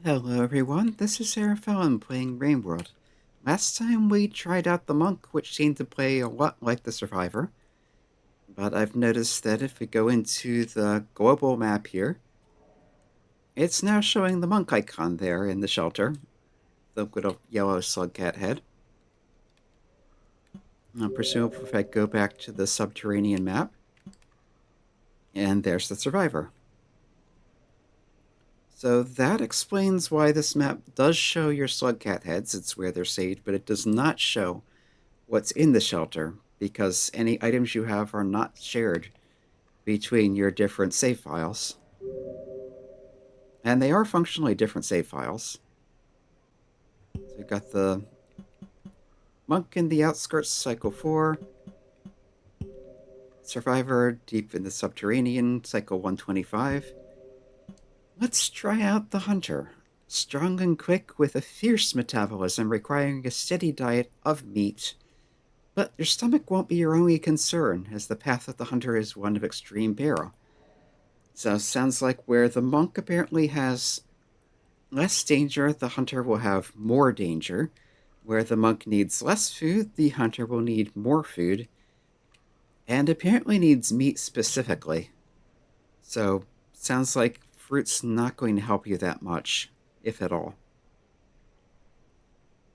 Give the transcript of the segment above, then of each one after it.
Hello everyone, this is Sarah Fallon playing Rain World. Last time we tried out the monk, which seemed to play a lot like the survivor, but I've noticed that if we go into the global map here, it's now showing the monk icon there in the shelter, the little yellow slug cat head. Presumably if I go back to the subterranean map, and there's the survivor. So that explains why this map does show your slug cat heads, it's where they're saved, but it does not show what's in the shelter, because any items you have are not shared between your different save files. And they are functionally different save files. So you've got the Monk in the Outskirts, Cycle 4, Survivor Deep in the Subterranean, Cycle 125. Let's try out the Hunter. Strong and quick with a fierce metabolism requiring a steady diet of meat. But your stomach won't be your only concern, as the path of the Hunter is one of extreme peril. So sounds like where the monk apparently has less danger, the hunter will have more danger. Where the monk needs less food, the hunter will need more food. And apparently needs meat specifically. So sounds like fruit's not going to help you that much, if at all.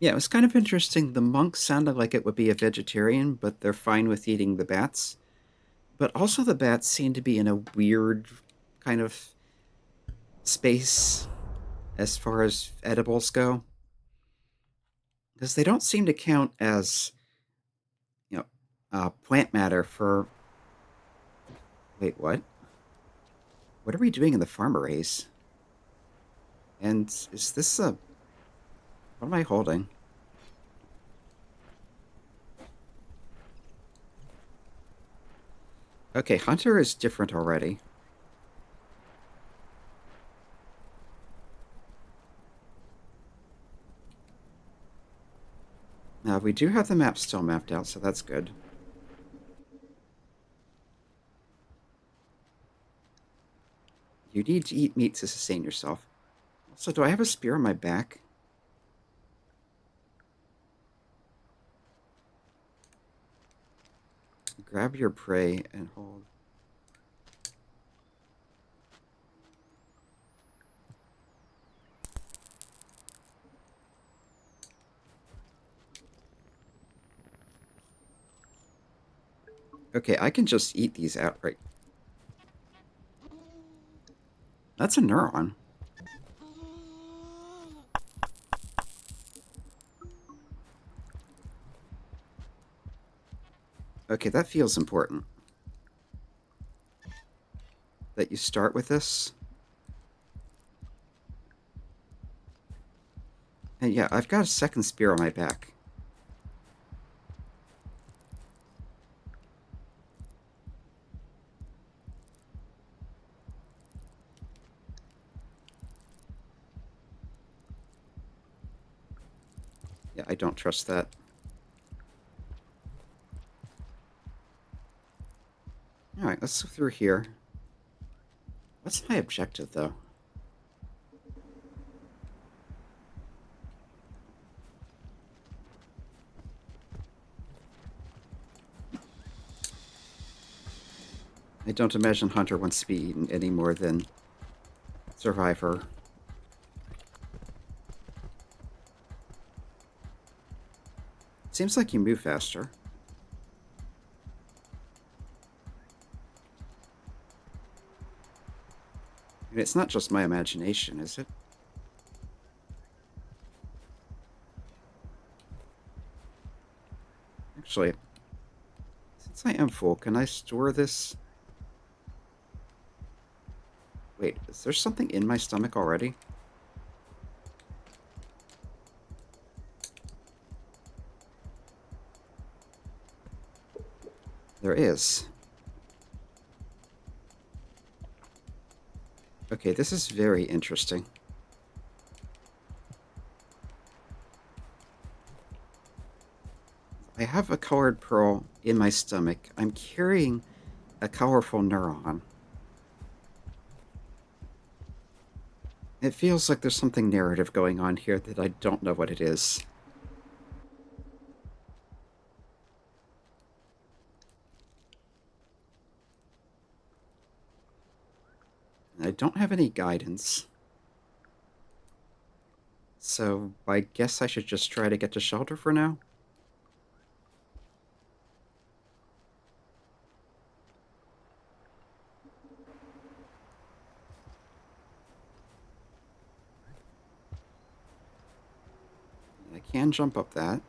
Yeah, it was kind of interesting. The monk sounded like it would be a vegetarian, but they're fine with eating the bats. But also the bats seem to be in a weird kind of space as far as edibles go, because they don't seem to count as, you know, plant matter for. Wait, what? What are we doing in the farm arrays? And is this a? What am I holding? Okay, Hunter is different already. Now we do have the map still mapped out, so that's good. You need to eat meat to sustain yourself. So do I have a spear on my back? Grab your prey and hold. Okay, I can just eat these outright. That's a neuron. Okay, that feels important. That you start with this. And yeah, I've got a second spear on my back. Yeah, I don't trust that. Alright, let's go through here. What's my objective, though? I don't imagine Hunter wants to be eaten any more than Survivor. Seems like you move faster. And it's not just my imagination, is it? Actually, since I am full, can I store this? Wait, is there something in my stomach already? There is. Okay, this is very interesting. I have a colored pearl in my stomach. I'm carrying a colorful neuron. It feels like there's something narrative going on here that I don't know what it is. I don't have any guidance. So I guess I should just try to get to shelter for now? I can jump up that.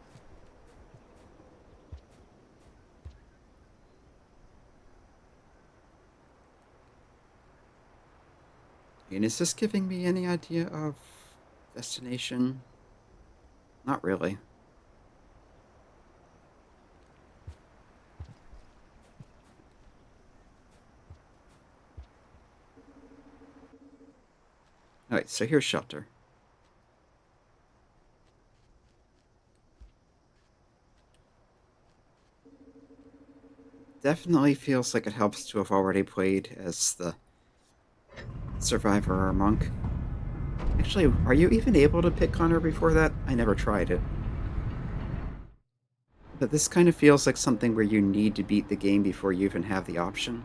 And is this giving me any idea of destination? Not really. Alright, so here's shelter. Definitely feels like it helps to have already played as the survivor or monk. Actually, are you even able to pick Connor before that? I never tried it. But this kind of feels like something where you need to beat the game before you even have the option.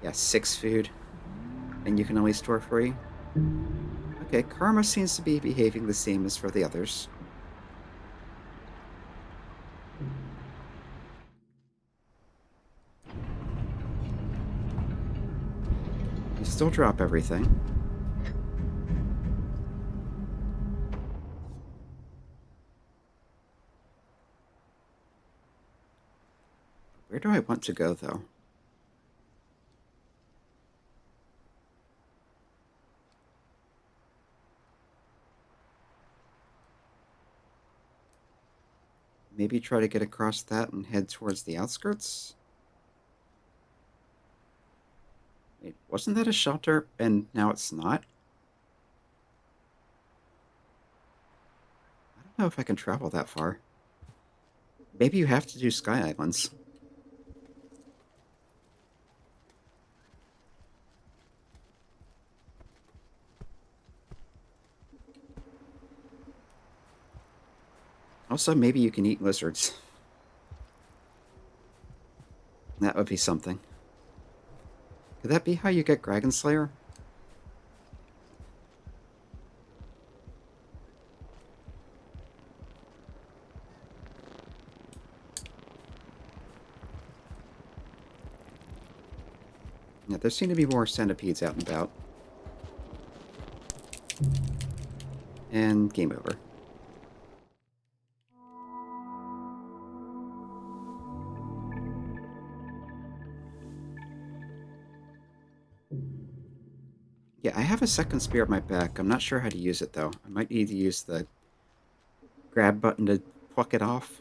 Yeah, 6 food. And you can only store 3. Okay, karma seems to be behaving the same as for the others. You still drop everything. Where do I want to go, though? Maybe try to get across that and head towards the outskirts? Wait, wasn't that a shelter and now it's not? I don't know if I can travel that far. Maybe you have to do Sky Islands. Also, maybe you can eat lizards. That would be something. Could that be how you get Dragon Slayer? Yeah, there seem to be more centipedes out and about. And game over. Yeah, I have a second spear at my back. I'm not sure how to use it, though. I might need to use the grab button to pluck it off.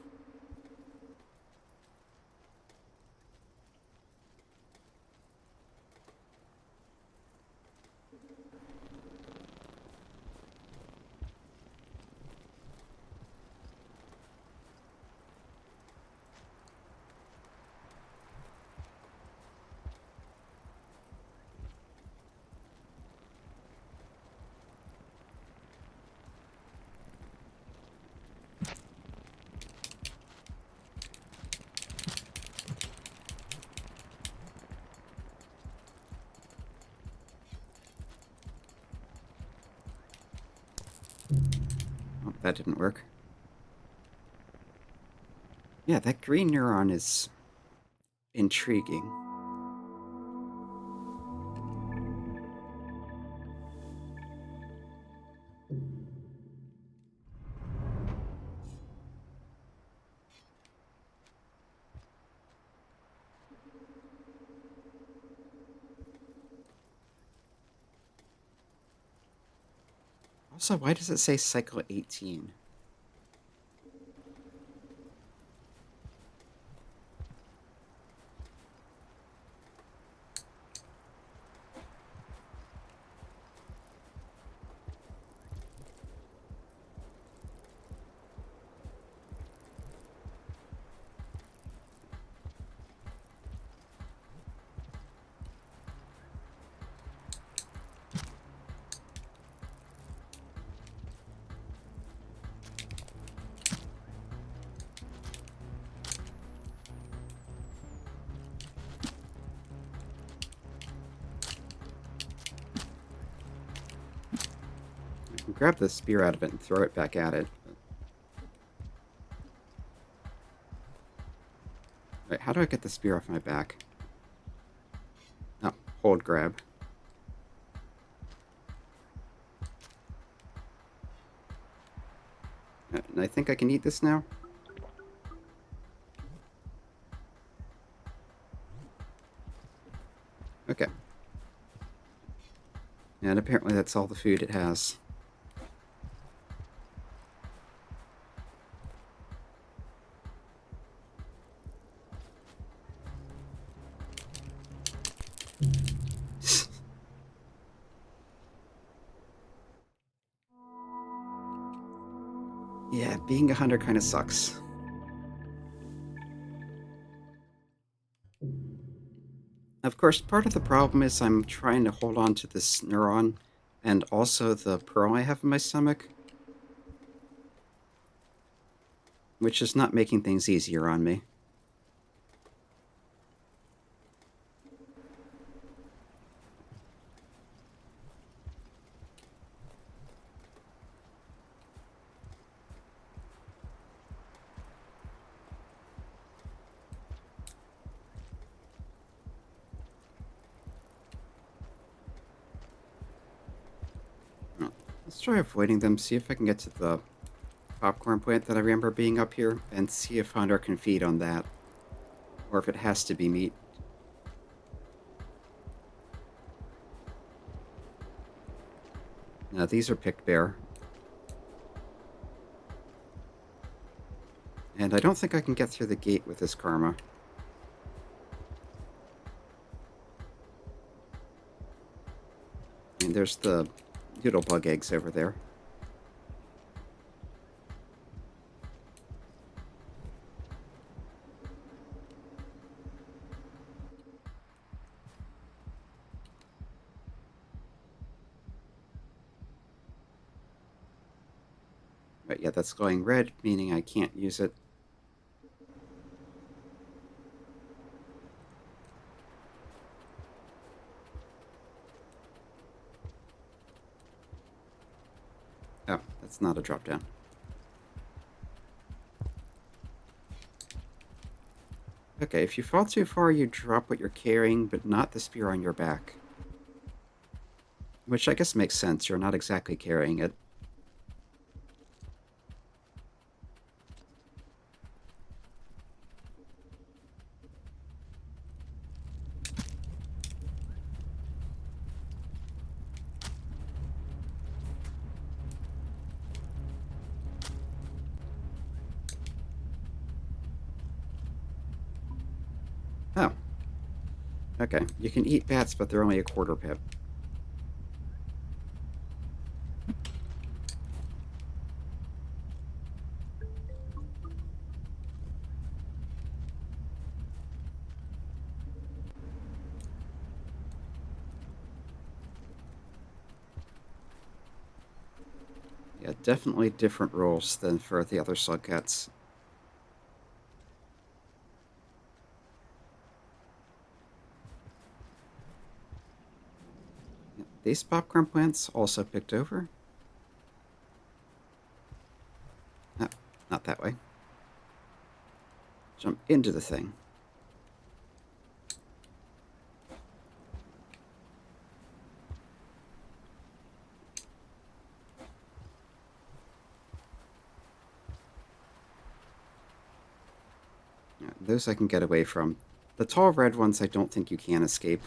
Oh, that didn't work. Yeah, that green neuron is intriguing. Also, why does it say cycle 18? can grab the spear out of it and throw it back at it. Wait, how do I get the spear off my back? Oh, hold grab. And I think I can eat this now? Okay. And apparently that's all the food it has. Yeah, being a hunter kind of sucks. Of course, part of the problem is I'm trying to hold on to this neuron and also the pearl I have in my stomach, which is not making things easier on me. Well, let's try avoiding them, see if I can get to the popcorn plant that I remember being up here, and see if Hunter can feed on that, or if it has to be meat. Now, these are picked bare. And I don't think I can get through the gate with this karma. And there's the doodle bug eggs over there. But yeah, that's glowing red, meaning I can't use it. Oh, that's not a drop down. Okay, if you fall too far, you drop what you're carrying, but not the spear on your back. Which I guess makes sense, you're not exactly carrying it. Oh. Okay, you can eat bats, but they're only a quarter pip. Yeah, definitely different rules than for the other slug cats. Yeah, these popcorn plants also picked over. No, not that way. Jump into the thing. Yeah, those I can get away from. The tall red ones I don't think you can escape.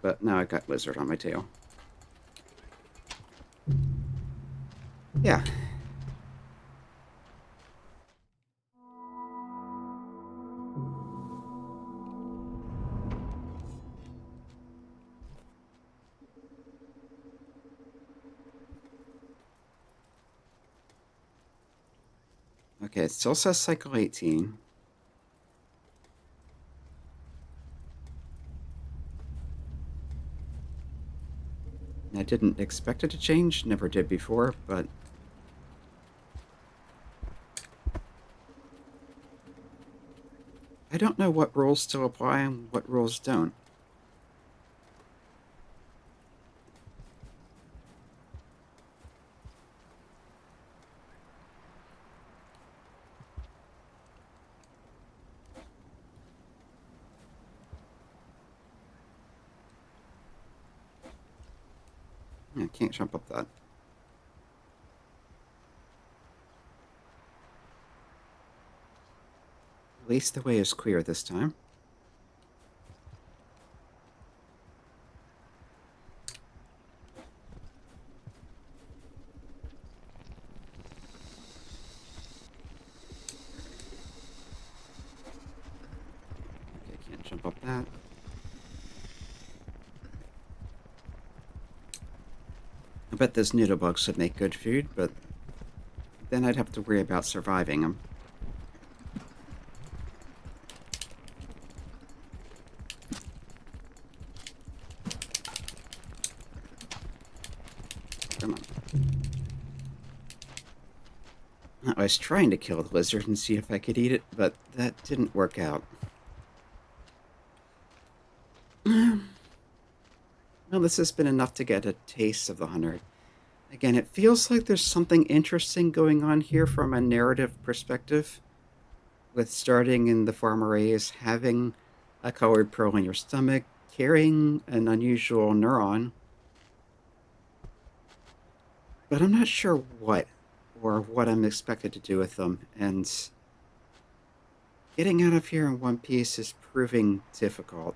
But now I've got lizard on my tail. Yeah. Okay, it still says cycle 18. I didn't expect it to change, never did before, but I don't know what rules still apply and what rules don't. I can't jump up that. At least the way is clear this time. Okay, can't jump up that. I bet those noodle bugs would make good food, but then I'd have to worry about surviving them. Come on. I was trying to kill the lizard and see if I could eat it, but that didn't work out. Well, this has been enough to get a taste of the hunter. Again, it feels like there's something interesting going on here from a narrative perspective, with starting in the farm arrays, having a colored pearl in your stomach, carrying an unusual neuron, but I'm not sure what or what I'm expected to do with them, and getting out of here in one piece is proving difficult.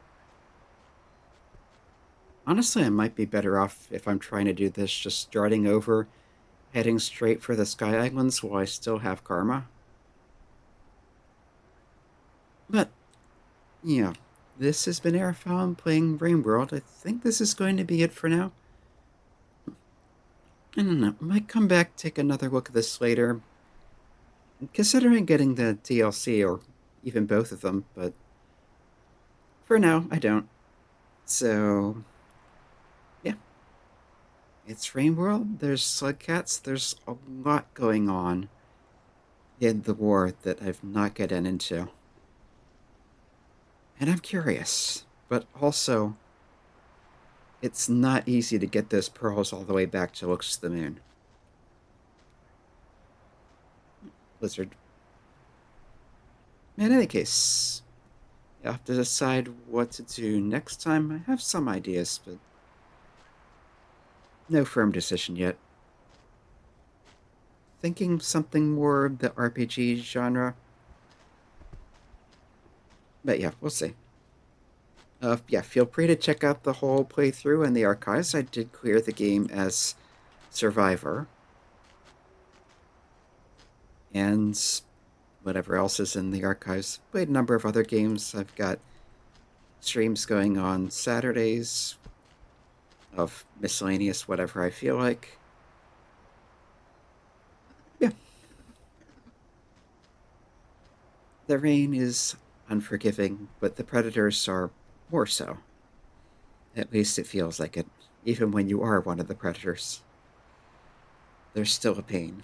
Honestly, I might be better off if I'm trying to do this just starting over, heading straight for the Sky Islands while I still have karma. But, yeah, this has been Airfallen playing Brain World. I think this is going to be it for now. I don't know, I might come back, take another look at this later, considering getting the DLC or even both of them, but for now, I don't. So, yeah, it's Rain World, there's slug cats, there's a lot going on in the war that I've not gotten into. And I'm curious, but also, it's not easy to get those pearls all the way back to Looks to the Moon. Blizzard. In any case, I'll have to decide what to do next time. I have some ideas, but no firm decision yet. Thinking something more of the RPG genre. But yeah, we'll see. Yeah, feel free to check out the whole playthrough in the archives. I did clear the game as Survivor. And whatever else is in the archives. Played a number of other games. I've got streams going on Saturdays of miscellaneous whatever I feel like. Yeah. The rain is unforgiving, but the predators are more so. At least it feels like it, even when you are one of the predators. There's still a pain.